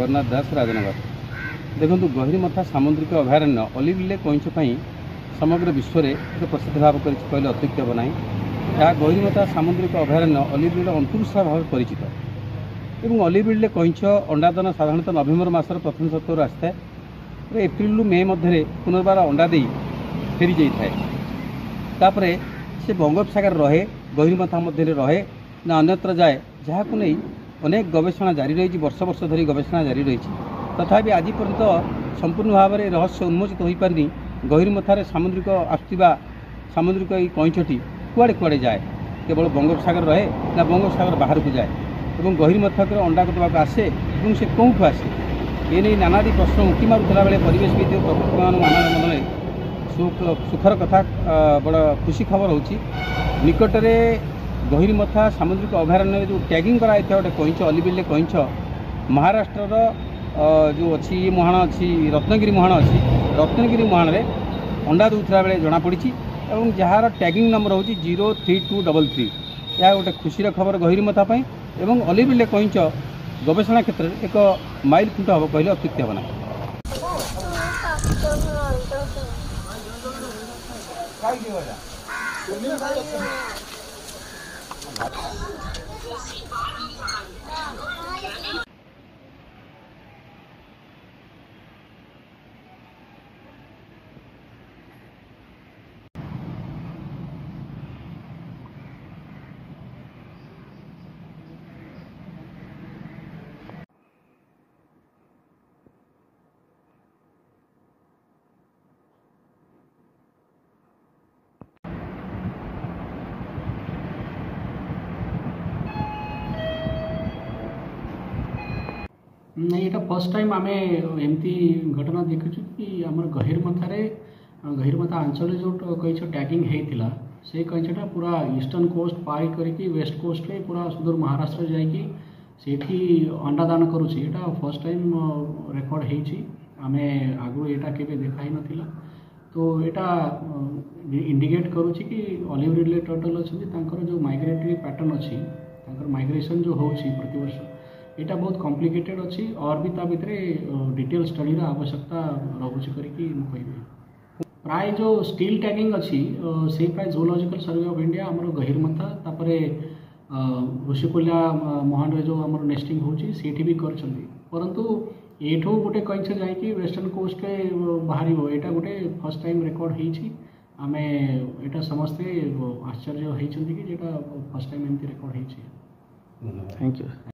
जगन्नाथ दास राजनगर। देखो गहिरमथा सामुद्रिक अभयारण्य अलिविले कईंछ समग्र विश्व में एक प्रसिद्ध भाव कहले अत्युक्ति हे ना। यह गहिरमथा सामुद्रिक अभयारण्य अलिविल अंतुषा भाव परिचित और अलिविले कईंछ अंडादान साधारणतः नवेम्बर मासर प्रथम सप्ताह आसता है। एप्रिल मे मध्य पुनर्बार अंडा दे फेरी जाए से बंगोपसागर रहे गहिरमथा मध्य रहे ना अन्यत्र जाए, जहाँ को नहीं अनेक गवेषणा जारी रही, वर्ष वर्ष धरी गवेषणा जारी रही। तथापि आज पर्यंत संपूर्ण भाव में रहस्य उन्मोचित हो पारनी गहिरमथार सामुद्रिक आसुवा सामुद्रिक कईंछटी कुआड़े कुआड़े जाए, केवल बंगोपसागर रहे ना बंगोपसागर बाहर को जाए और गहिरमथा अंडा देवाक आसे और से कौटू आसे ये नहीं नानादी प्रश्न उठी मारूला बेले परिवेशविद प्रकृति मान मन में सुखर कथा बड़ खुशी खबर होची। निकटरे गहिरमथा सामुद्रिक अभयारण्य जो टैगिंग कराई गोटे कईंछ अलिविले कईंछ महाराष्ट्र जो अच्छी मुहाण अच्छी रत्नगिरी मुहाण अच्छी रत्नगिरी मुहाण में अंडा दूसरा बेले जमापड़ी और जार टैगिंग नंबर हूँ 03233। यह गोटे खुशी खबर गहिरमथा एवं अलिविले कईंछ गवेषणा क्षेत्र में एक माइल खुंट हम कहले अत्युक्ति हे ना। नहीं ये फर्स्ट टाइम आम एमती घटना देखु कि आमर गहिरमथा अंचल जो कईंछ टैगिंग होता से कईंछटा पूरा ईस्टर्न कोस्ट पार करके वेस्ट कोस्ट में पूरा सुदूर महाराष्ट्र जाकि अंडा दान करुँची। फर्स्ट टाइम रेकर्ड होती आम आगु यहाँ के देखा ही नाला। तो यहाँ इंडिकेट करुँची कि ऑलिव रिडले टर्टल अच्छा जो माइग्रेटरी पैटर्न अच्छी माइग्रेशन जो होची प्रति वर्ष यहाँ बहुत कॉम्प्लिकेटेड अच्छी और भी ता भितर डिटेल स्टडी आवश्यकता रोचे करके प्राय जो स्टील टैगिंग अच्छी से प्राय जूलॉजिकल सर्वे ऑफ इंडिया आमर गहिरमथा तापर ऋषिकुल्या महान जो आमर नेस्टिंग होची सेठी भी करछंती, परंतु एठो गोटे कईंछ जाइए वेस्टर्न कोस्ट बाहर यहाँ गोटे फर्स्ट टाइम रेकर्ड होती आम यहाँ समस्ते आश्चर्य होती कि फर्स्ट टाइम एमती रेकर्ड होती। Thank you.